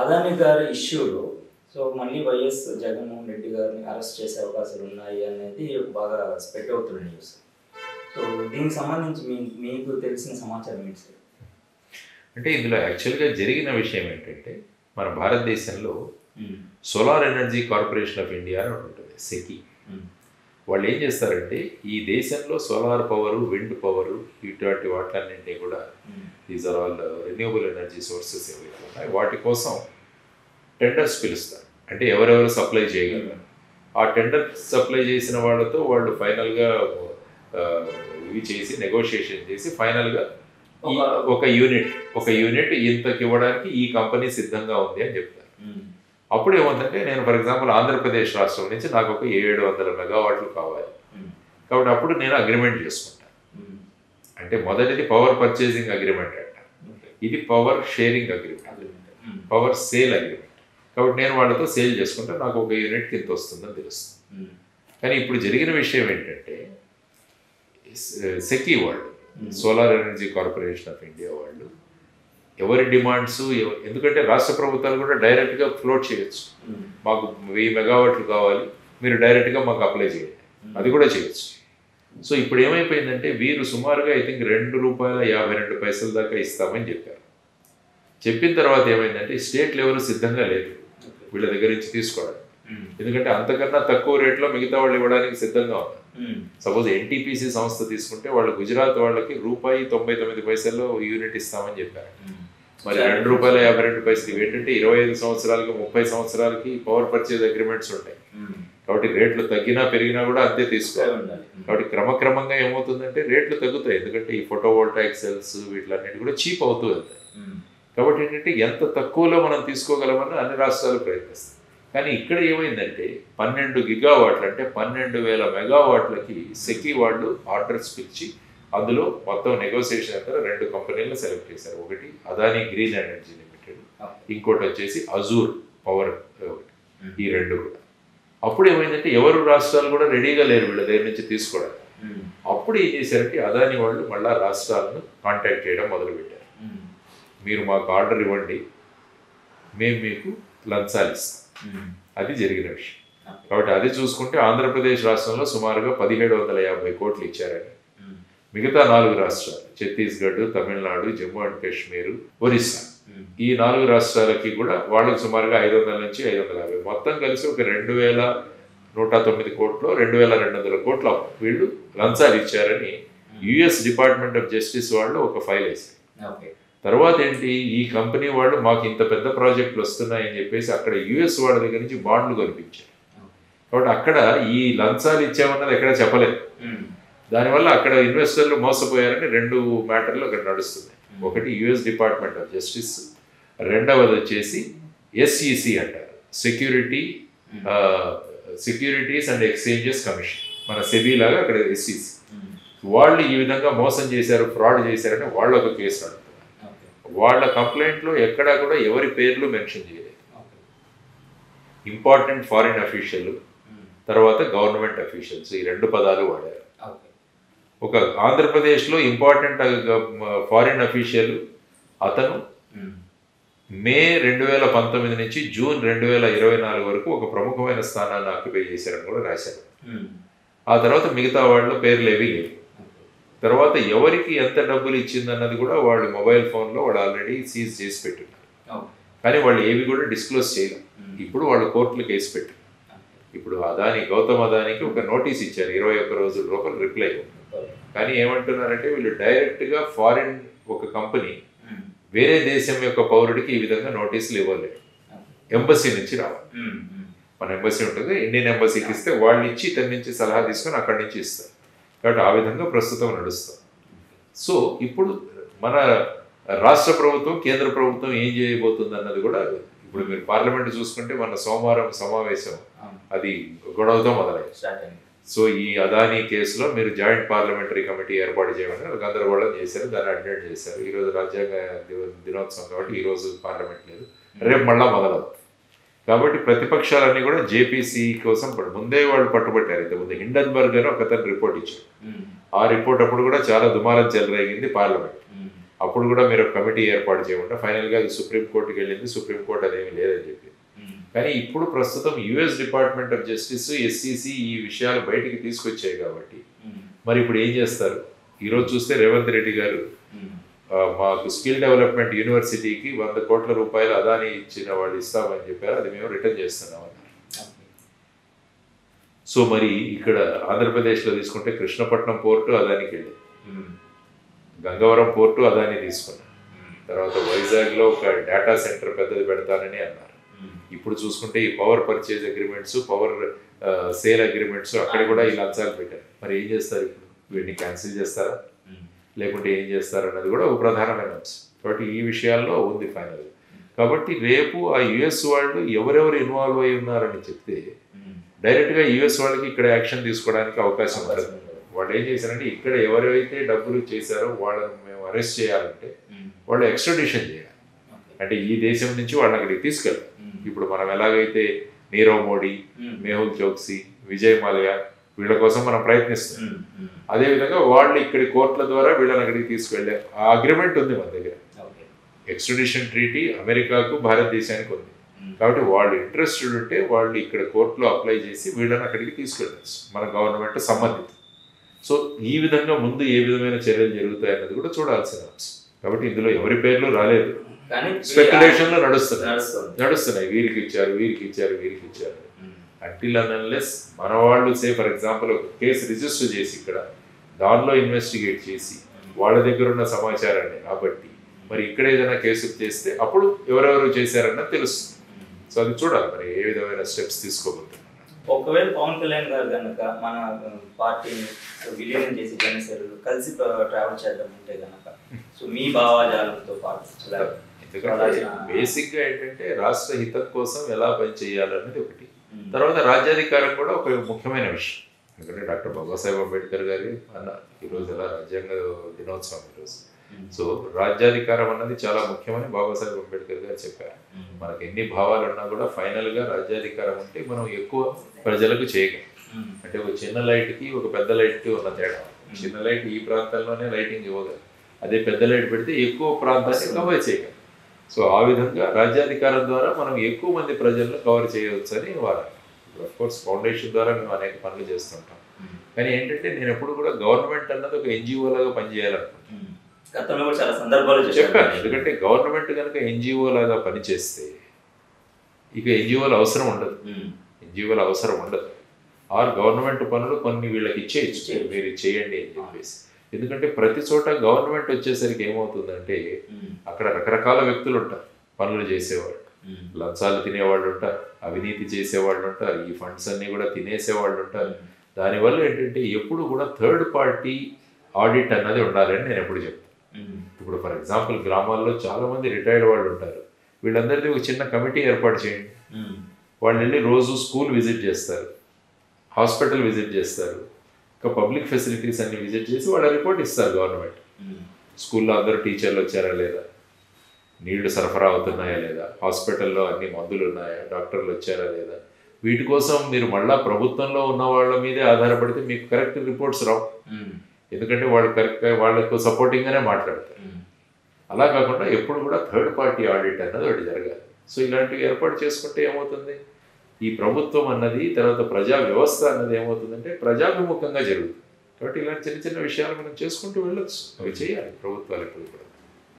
అదాని గారి ఇష్యూలో సో మళ్ళీ వైఎస్ జగన్మోహన్ రెడ్డి గారిని అరెస్ట్ చేసే అవకాశాలు ఉన్నాయి అనేది బాగా స్ప్రెడ్ అవుతున్న న్యూస్. సో దీనికి సంబంధించి మీకు తెలిసిన సమాచారం ఏంటి సార్? అంటే ఇందులో యాక్చువల్గా జరిగిన విషయం ఏంటంటే మన భారతదేశంలో solar energy corporation of India అని ఉంటుంది, సెకి. వాళ్ళు ఏం చేస్తారంటే ఈ దేశంలో సోలార్ పవరు, విండ్ పవరు, ఇటువంటి వాటిలన్నింటినీ కూడా these are all renewable energy sources ఏవైతే ఉన్నాయి వాటి కోసం టెండర్స్ పిలుస్తారు. అంటే ఎవరెవరు సప్లై చేయగలరు, ఆ టెండర్ సప్లై చేసిన వాళ్ళతో వాళ్ళు ఫైనల్గా ఇవి చేసి నెగోషియేషన్ చేసి ఫైనల్గా ఒక యూనిట్ ఇంతకి ఇవ్వడానికి ఈ కంపెనీ సిద్ధంగా ఉంది అని చెప్తారు. అప్పుడు ఏముందంటే నేను ఫర్ ఎగ్జాంపుల్ ఆంధ్రప్రదేశ్ రాష్ట్రం నుంచి నాకు ఒక 700 మెగావాట్లు కావాలి కాబట్టి అప్పుడు నేను అగ్రిమెంట్ చేసుకుంటాను. అంటే మొదటిది పవర్ పర్చేసింగ్ అగ్రిమెంట్ అంట, ఇది power sharing agreement, power sale agreement. కాబట్టి నేను వాళ్ళతో సేల్ చేసుకుంటే నాకు ఒక యూనిట్కి ఇంత వస్తుందని తెలుస్తుంది. కానీ ఇప్పుడు జరిగిన విషయం ఏంటంటే సెకి వాళ్ళు, solar energy corporation of India వాళ్ళు ఎవరి డిమాండ్స్, ఎందుకంటే రాష్ట్ర ప్రభుత్వాలు కూడా డైరెక్ట్గా ఫ్లోట్ చేయొచ్చు, మాకు 1000 మెగావాట్లు కావాలి మీరు డైరెక్ట్గా మాకు అప్లై చేయండి, అది కూడా చేయొచ్చు. సో ఇప్పుడు ఏమైపోయిందంటే వీరు సుమారుగా ఐ థింక్ ₹2.52 దాకా ఇస్తామని చెప్పారు. చెప్పిన తర్వాత ఏమైందంటే స్టేట్ లెవెల్ సిద్ధంగా లేదు వీళ్ళ దగ్గర నుంచి తీసుకోవడానికి, ఎందుకంటే అంతకన్నా తక్కువ రేట్లో మిగతా వాళ్ళు ఇవ్వడానికి సిద్ధంగా ఉన్నారు. సపోజ్ ఎన్టీపీసీ సంస్థ తీసుకుంటే వాళ్ళు గుజరాత్ వాళ్ళకి ₹1.99 యూనిట్ ఇస్తామని చెప్పారు. మరి ₹2.52 ఏంటంటే 25 సంవత్సరాలకి 30 సంవత్సరాలకి పవర్ పర్చేజ్ అగ్రిమెంట్స్ ఉంటాయి కాబట్టి రేట్లు తగ్గినా పెరిగినా కూడా అంతే తీసుకోవాలి. కాబట్టి క్రమక్రమంగా ఏమవుతుందంటే రేట్లు తగ్గుతాయి, ఎందుకంటే ఈ ఫోటోవోల్టాయిక్ సెల్స్ వీటిలన్నిటి కూడా చీప్ అవుతూ వెళ్తాయి. కాబట్టి ఏంటంటే ఎంత తక్కువలో మనం తీసుకోగలమని అన్ని రాష్ట్రాలు ప్రయత్నిస్తాయి. కానీ ఇక్కడ ఏమైందంటే 12 గిగావాట్లు అంటే 12,000 మెగావాట్లకి సెకి వాళ్ళు ఆర్డర్స్ పిలిచి అందులో మొత్తం నెగోసియేషన్ అంతా 2 కంపెనీలను సెలెక్ట్ చేశారు. ఒకటి అదాని గ్రీన్ ఎనర్జీ లిమిటెడ్, ఇంకోటి వచ్చేసి అజూర్ పవర్, ఈ 2 కూడా. అప్పుడు ఏమైందంటే ఎవరు రాష్ట్రాలు కూడా రెడీగా లేరు వీళ్ళ దగ్గర నుంచి తీసుకోవడానికి. అప్పుడు ఏం చేశారంటే అదాని వాళ్ళు మళ్ళా రాష్ట్రాలను కాంటాక్ట్ చేయడం మొదలుపెట్టారు. మీరు మాకు ఆర్డర్ ఇవ్వండి, మేము మీకు లంచాలు ఇస్తాం. అది జరిగిన విషయం. కాబట్టి అది చూసుకుంటే ఆంధ్రప్రదేశ్ రాష్ట్రంలో సుమారుగా 1750 కోట్లు ఇచ్చారని, మిగతా 4 రాష్ట్రాలు ఛత్తీస్గఢ్, తమిళనాడు, జమ్మూ అండ్ కాశ్మీర్, ఒరిస్సా, ఈ 4 రాష్ట్రాలకి కూడా వాళ్ళకి సుమారుగా 500 నుంచి 550, మొత్తం కలిసి ఒక 2109 కోట్లు, 2200 కోట్ల వీళ్ళు లంచాలు ఇచ్చారని యుఎస్ డిపార్ట్మెంట్ ఆఫ్ జస్టిస్ వాళ్ళు ఒక ఫైల్ వేశారు. తర్వాత ఏంటి, ఈ కంపెనీ వాళ్ళు మాకు ఇంత పెద్ద ప్రాజెక్టులు వస్తున్నాయని చెప్పేసి అక్కడ యుఎస్ వాళ్ళ దగ్గర నుంచి బాండ్లు కనిపించారు. కాబట్టి అక్కడ ఈ లంచాలు ఇచ్చామన్నది ఎక్కడ చెప్పలేదు. దానివల్ల అక్కడ ఇన్వెస్టర్లు మోసపోయారని 2 మ్యాటర్లు అక్కడ నడుస్తున్నాయి. ఒకటి యుఎస్ డిపార్ట్మెంట్ ఆఫ్ జస్టిస్, రెండవది వచ్చేసి SEC అంటారు, సెక్యూరిటీస్ అండ్ ఎక్స్చేంజెస్ కమిషన్, మన సెబీ లాగా అక్కడ SEC. వాళ్ళు ఈ విధంగా మోసం చేశారు, ఫ్రాడ్ చేశారని వాళ్ళు ఒక కేసు నడుపుతున్నారు. వాళ్ళ కంప్లైంట్లో ఎక్కడా కూడా ఎవరి పేర్లు మెన్షన్ చేయలేదు. ఇంపార్టెంట్ ఫారిన్ అఫీషియల్, తర్వాత గవర్నమెంట్ అఫీషియల్స్, ఈ 2 పదాలు వాడారు. ఒక ఆంధ్రప్రదేశ్లో ఇంపార్టెంట్ ఫారిన్ అఫీషియల్ అతను మే 2019 నుంచి జూన్ 2024 వరకు ఒక ప్రముఖమైన స్థానాన్ని ఆక్యుపై చేశారని కూడా రాశారు. ఆ తర్వాత మిగతా వాళ్ళ పేర్లు ఏవీ లేవు. తర్వాత ఎవరికి ఎంత డబ్బులు ఇచ్చిందన్నది కూడా వాళ్ళు మొబైల్ ఫోన్లో వాళ్ళు ఆల్రెడీ సీజ్ చేసి పెట్టున్నారు. కానీ వాళ్ళు ఏవి కూడా డిస్క్లోజ్ చేయలేం. ఇప్పుడు వాళ్ళు కోర్టులో కేసు పెట్టారు. ఇప్పుడు గౌతమ్ అదానికి ఒక నోటీస్ ఇచ్చారు, 21 రోజుల లోపల రిప్లై. కానీ ఏమంటున్నారంటే వీళ్ళు డైరెక్ట్గా ఫారిన్ ఒక కంపెనీ వేరే దేశం యొక్క పౌరుడికి ఈ విధంగా నోటీసులు ఇవ్వలేదు, ఎంబసీ నుంచి రావాలి. మన ఎంబసీ ఉంటుంది, ఇండియన్ ఎంబసీకి ఇస్తే వాళ్ళు ఇచ్చి ఇతని నుంచి సలహా తీసుకొని అక్కడి నుంచి ఇస్తారు. కాబట్టి ఆ విధంగా ప్రస్తుతం నడుస్తాం. సో ఇప్పుడు మన రాష్ట్ర ప్రభుత్వం, కేంద్ర ప్రభుత్వం ఏం చేయబోతుంది అన్నది కూడా ఇప్పుడు మీరు పార్లమెంట్ చూసుకుంటే మన సోమవారం సమావేశం అది గొడవతో మొదలైంది. సో ఈ అదానీ కేసులో మీరు జాయింట్ పార్లమెంటరీ కమిటీ ఏర్పాటు చేయమని గందరగోళం చేశారు, దాన్ని అడ్మిట్ చేశారు. ఈరోజు రాజ్యాంగ దినోత్సవం కాబట్టి ఈరోజు పార్లమెంట్ లేదు, రేపు మళ్ళా మొదలవుతుంది. కాబట్టి ప్రతిపక్షాలన్నీ కూడా జేపీసీ కోసం ముందే వాళ్ళు పట్టుబట్టారు. ఇంతకుముందు హిండన్బర్గ్ అని ఒకతను రిపోర్ట్ ఇచ్చాడు. ఆ రిపోర్ట్ అప్పుడు కూడా చాలా దుమారం చెలరేగింది పార్లమెంట్. అప్పుడు కూడా మీరు కమిటీ ఏర్పాటు చేయకుండా ఫైనల్గా అది సుప్రీంకోర్టుకి వెళ్ళింది, సుప్రీంకోర్టు అదేమీ లేదని చెప్పి. కానీ ఇప్పుడు ప్రస్తుతం యుఎస్ డిపార్ట్మెంట్ ఆఫ్ జస్టిస్, ఎస్సీసీ ఈ విషయాలు బయటికి తీసుకొచ్చాయి కాబట్టి మరి ఇప్పుడు ఏం చేస్తారు? ఈరోజు చూస్తే రేవంత్ రెడ్డి గారు మాకు స్కిల్ డెవలప్మెంట్ యూనివర్సిటీకి 100 కోట్ల రూపాయలు అదాని ఇచ్చిన వాళ్ళు ఇస్తామని చెప్పారు, అది మేము రిటర్న్ చేస్తున్నాం అన్నారు. సో మరి ఇక్కడ ఆంధ్రప్రదేశ్లో తీసుకుంటే కృష్ణపట్నం పోర్టు అదానికి వెళ్ళింది, గంగవరం పోర్టు అదాని తీసుకున్నాం, తర్వాత వైజాగ్లో ఒక డేటా సెంటర్ పెద్దది పెడతానని అన్నారు. ఇప్పుడు చూసుకుంటే ఈ power purchase agreements, power sale agreements అక్కడ కూడా ఈ లంచాలు పెట్టారు. మరి ఏం చేస్తారు ఇప్పుడు? వీటిని క్యాన్సిల్ చేస్తారా లేకుంటే ఏం చేస్తారు అన్నది కూడా ఒక ప్రధానమైన అంశం. కాబట్టి ఈ విషయాల్లో ఉంది ఫైనల్. కాబట్టి రేపు ఆ యుఎస్ వాళ్ళు ఎవరెవరు ఇన్వాల్వ్ అయి ఉన్నారని చెప్తే డైరెక్ట్గా యుఎస్ వాళ్ళకి ఇక్కడ యాక్షన్ తీసుకోవడానికి అవకాశం ఉంటుంది. వాళ్ళు ఏం చేశారంటే ఇక్కడ ఎవరైతే డబ్బులు చేశారో వాళ్ళని మేము అరెస్ట్ చేయాలంటే వాళ్ళు ఎక్స్ట్రాడిషన్ చేయాలి. అంటే ఈ దేశం నుంచి వాళ్ళని అక్కడికి తీసుకెళ్ళాలి. ఇప్పుడు మనం ఎలాగైతే నీరవ్ మోడీ, మేహుల్ చోక్సీ, విజయ్ మాల్యా వీళ్ళ కోసం మనం ప్రయత్నిస్తాం, అదేవిధంగా వాళ్ళు ఇక్కడి కోర్టుల ద్వారా వీళ్ళని అక్కడికి తీసుకెళ్ళారు. ఆ అగ్రిమెంట్ ఉంది మన దగ్గర, ఎక్స్ట్రాడిషన్ ట్రీటీ అమెరికాకు భారతదేశానికి ఉంది. కాబట్టి వాళ్ళు ఇంట్రెస్టెడ్ ఉంటే వాళ్ళు ఇక్కడ కోర్టులో అప్లై చేసి వీళ్ళని అక్కడికి తీసుకెళ్ళచ్చు, మన గవర్నమెంట్ సంబంధిత. సో ఈ విధంగా ముందు ఏ విధమైన చర్యలు జరుగుతాయి అన్నది కూడా చూడాల్సిన అంశం. కాబట్టి ఇందులో ఎవరి పేర్లు రాలేదు, స్పెక్యులేషన్లో నడుస్తున్నాయి. వీరికి ఇచ్చారు, వీరికి ఇచ్చారు, వీరికి ఇచ్చారు. అంటిల్ అండ్ అన్లెస్ మన వాళ్ళు సే ఫర్ ఎగ్జాంపుల్ ఒక కేసు రిజిస్టర్ చేసి ఇక్కడ దానిలో ఇన్వెస్టిగేట్ చేసి వాళ్ళ దగ్గర ఉన్న సమాచారాన్ని కాబట్టి మరి ఇక్కడ ఏదైనా కేసులు చేస్తే అప్పుడు ఎవరెవరు చేశారన్నది తెలుస్తుంది. సో అది చూడాలి మరి ఏ విధమైన స్టెప్స్ తీసుకోబోతున్నారు. ఒకవేళ పవన్ కళ్యాణ్ గారు కనుక మన పార్టీని విలీనం చేసి జనసేనలు కలిసి ట్రావెల్ చేద్దాం అంటే కనుక సో మీ భావాజాలంతో పాటు ఎందుకంటే బేసిక్గా ఏంటంటే రాష్ట్ర హితం కోసం ఎలా పని చేయాలనేది ఒకటి, తర్వాత రాజ్యాధికారం కూడా ఒక ముఖ్యమైన విషయం. ఎందుకంటే డాక్టర్ బాబాసాహెబ్ అంబేద్కర్ గారి అన్న ఈరోజు ఎలా రాజ్యాంగ దినోత్సవం ఈరోజు. సో రాజ్యాధికారం అన్నది చాలా ముఖ్యమని బాబాసాహెబ్ అంబేద్కర్ గారు చెప్పారు. మనకు ఎన్ని భావాలు ఉన్నా కూడా ఫైనల్గా రాజ్యాధికారం ఉంటే మనం ఎక్కువ ప్రజలకు చేయగలం. అంటే ఒక చిన్న లైట్కి ఒక పెద్ద లైట్కి ఉన్న తేడా, చిన్న లైట్ ఈ ప్రాంతంలోనే లైటింగ్ ఇవ్వగలం, అదే పెద్ద లైట్ పెడితే ఎక్కువ ప్రాంతాన్ని కవర్ చేయగలం. సో ఆ విధంగా రాజ్యాధికారం ద్వారా మనం ఎక్కువ మంది ప్రజలను కవర్ చేయవచ్చు అని వారు. అఫ్కోర్స్ ఫౌండేషన్ ద్వారా మేము అనేక పనులు చేస్తుంటాం, కానీ ఏంటంటే నేను ఎప్పుడు కూడా గవర్నమెంట్ అన్నది ఒక ఎన్జిఓ లాగా పనిచేయాలనుకుంటున్నాను. చెప్పాను, ఎందుకంటే గవర్నమెంట్ కనుక ఎన్జిఓ లాగా పనిచేస్తే ఇక ఎన్జిఓల అవసరం ఉండదు. ఆర్ గవర్నమెంట్ పనులు కొన్ని వీళ్ళకి ఇచ్చేయచ్చు, మీరు చేయండి అని చెప్పేసి. ఎందుకంటే ప్రతి చోట గవర్నమెంట్ వచ్చేసరికి ఏమవుతుందంటే అక్కడ రకరకాల వ్యక్తులు ఉంటారు, పనులు చేసేవాళ్ళు, లంచాలు తినేవాళ్ళు ఉంటారు, అవినీతి చేసేవాళ్ళు ఉంటారు, ఈ ఫండ్స్ అన్నీ కూడా తినేసేవాళ్ళు ఉంటారు. దానివల్ల ఏంటంటే ఎప్పుడు కూడా థర్డ్ పార్టీ ఆడిట్ అన్నది ఉండాలని నేను ఎప్పుడు చెప్తాను. ఇప్పుడు ఫర్ ఎగ్జాంపుల్ గ్రామాల్లో చాలా మంది రిటైర్డ్ వాళ్ళు ఉంటారు, వీళ్ళందరినీ ఒక చిన్న కమిటీ ఏర్పాటు చేయండి. వాళ్ళు వెళ్ళి రోజు స్కూల్ విజిట్ చేస్తారు, హాస్పిటల్ విజిట్ చేస్తారు, ఇంకా పబ్లిక్ ఫెసిలిటీస్ అన్ని విజిట్ చేసి వాళ్ళ రిపోర్ట్ ఇస్తారు గవర్నమెంట్. స్కూల్లో అందరూ టీచర్లు వచ్చారా లేదా, నీళ్లు సరఫరా అవుతున్నాయా లేదా, హాస్పిటల్లో అన్ని మందులు ఉన్నాయా, డాక్టర్లు వచ్చారా లేదా. వీటి కోసం మీరు మళ్ళా ప్రభుత్వంలో ఉన్న వాళ్ళ మీదే ఆధారపడితే మీకు కరెక్ట్ రిపోర్ట్స్ రావు, ఎందుకంటే వాళ్ళు కరెక్ట్గా వాళ్ళకు సపోర్టింగ్గానే మాట్లాడతారు. అలా కాకుండా ఎప్పుడు కూడా థర్డ్ పార్టీ ఆడిట్ అన్నది ఒకటి జరగాలి. సో ఇలాంటివి ఏర్పాటు చేసుకుంటే ఏమవుతుంది, ఈ ప్రభుత్వం అన్నది తర్వాత ప్రజా వ్యవస్థ అన్నది ఏమవుతుందంటే ప్రజాభిముఖంగా జరుగుతుంది. కాబట్టి ఇలాంటి చిన్న చిన్న విషయాలు మనం చేసుకుంటూ వెళ్ళొచ్చు, అవి చేయాలి ప్రభుత్వాలు ఎప్పుడు కూడా.